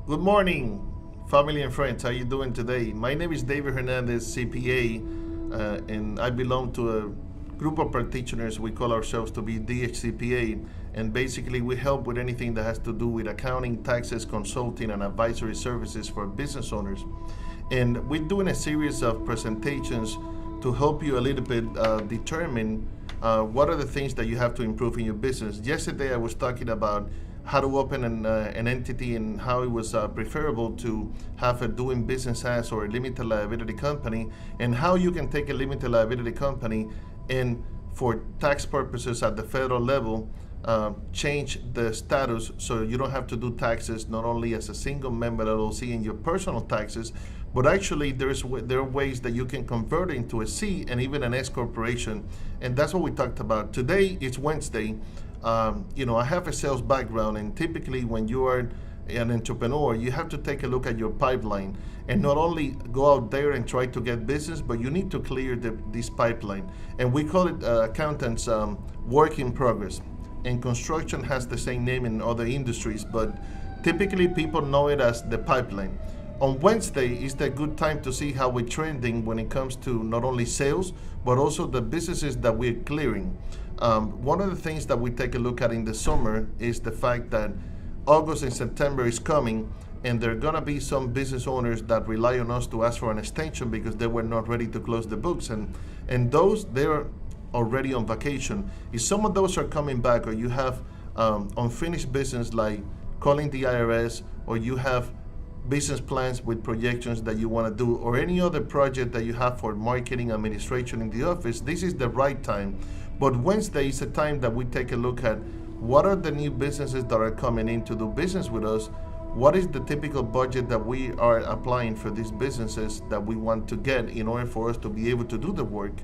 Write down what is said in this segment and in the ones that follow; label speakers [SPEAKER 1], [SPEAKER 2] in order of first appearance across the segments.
[SPEAKER 1] Good morning, family and friends. How you doing today? My name is David Hernandez, CPA, and I belong to a group of practitioners. We call ourselves to be DHCPA, and basically we help with anything that has to do with accounting, taxes, consulting, and advisory services for business owners. And we're doing a series of presentations to help you a little bit determine what are the things that you have to improve in your business. Yesterday I was talking about how to open an entity and how it was preferable to have a doing business as or a limited liability company, and how you can take a limited liability company and for tax purposes at the federal level change the status so you don't have to do taxes not only as a single member LLC in your personal taxes, but actually there are ways that you can convert it into a C and even an S corporation, and that's what we talked about. Today it's Wednesday. I have a sales background, and typically when you are an entrepreneur, you have to take a look at your pipeline and not only go out there and try to get business, but you need to clear this pipeline. And we call it accountants work in progress. And construction has the same name in other industries, but typically people know it as the pipeline. On Wednesday is the good time to see how we're trending when it comes to not only sales, but also the businesses that we're clearing. One of the things that we take a look at in the summer is the fact that August and September is coming, and there are gonna be some business owners that rely on us to ask for an extension because they were not ready to close the books, and those, they're already on vacation. If some of those are coming back, or you have unfinished business like calling the IRS, or you have business plans with projections that you want to do, or any other project that you have for marketing administration in the office, this is the right time. But Wednesday is a time that we take a look at what are the new businesses that are coming in to do business with us, what is the typical budget that we are applying for these businesses that we want to get in order for us to be able to do the work.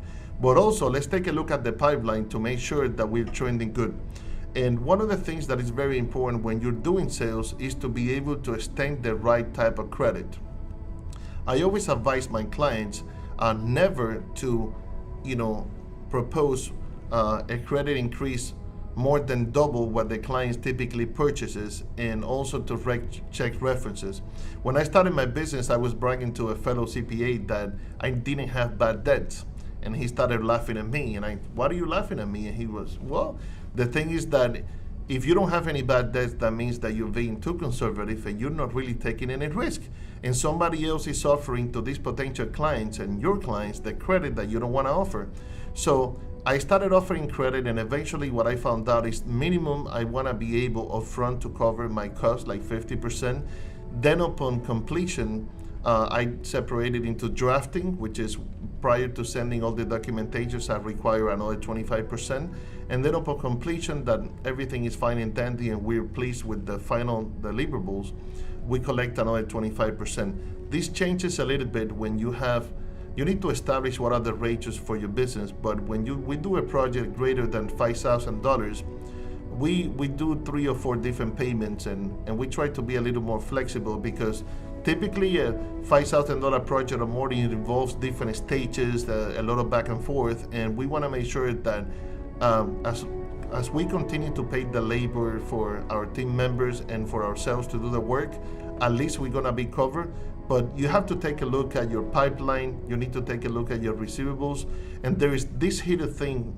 [SPEAKER 1] But also let's take a look at the pipeline to make sure that we're trending good. And one of the things that is very important when you're doing sales is to be able to extend the right type of credit. I always advise my clients never to, propose a credit increase more than double what the client typically purchases, and also to check references. When I started my business, I was bragging to a fellow CPA that I didn't have bad debts. And he started laughing at me, and why are you laughing at me? And he was, well, the thing is that if you don't have any bad debts, that means that you're being too conservative and you're not really taking any risk. And somebody else is offering to these potential clients and your clients the credit that you don't want to offer. So I started offering credit, and eventually what I found out is minimum I want to be able upfront to cover my costs, like 50%. Then upon completion, I separated into drafting, which is prior to sending all the documentations, I require another 25%. And then upon completion, that everything is fine and dandy and we're pleased with the final deliverables, we collect another 25%. This changes a little bit when you need to establish what are the ratios for your business, but when we do a project greater than $5,000, we do 3 or 4 different payments, and we try to be a little more flexible because typically a $5,000 project or more involves different stages, a lot of back and forth, and we want to make sure that as we continue to pay the labor for our team members and for ourselves to do the work, at least we're going to be covered. But you have to take a look at your pipeline, you need to take a look at your receivables, and there is this hidden thing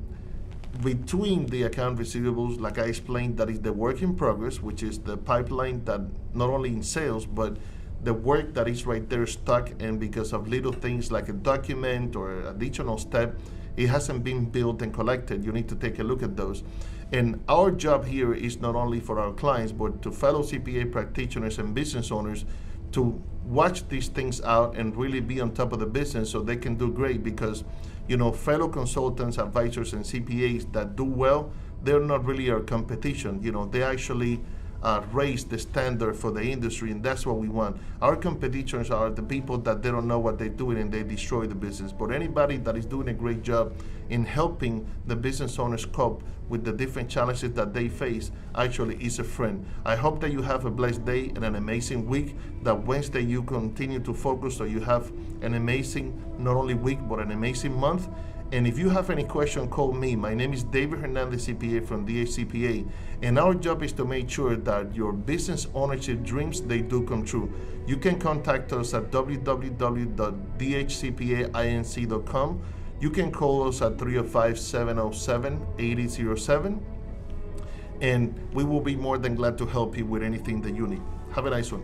[SPEAKER 1] between the account receivables, like I explained, that is the work in progress, which is the pipeline that not only in sales, but the work that is right there stuck, and because of little things like a document or additional step, it hasn't been built and collected. You need to take a look at those. And our job here is not only for our clients, but to fellow CPA practitioners and business owners to watch these things out and really be on top of the business so they can do great, because fellow consultants, advisors, and CPAs that do well, they're not really our competition. They actually raise the standard for the industry, and that's what we want. Our competitors are the people that they don't know what they're doing and they destroy the business. But anybody that is doing a great job in helping the business owners cope with the different challenges that they face actually is a friend. I hope that you have a blessed day and an amazing week, that Wednesday you continue to focus so you have an amazing, not only week, but an amazing month. And if you have any question, call me. My name is David Hernandez, CPA from DHCPA, and our job is to make sure that your business ownership dreams, they do come true. You can contact us at www.dhcpainc.com. You can call us at 305-707-8007, and we will be more than glad to help you with anything that you need. Have a nice one.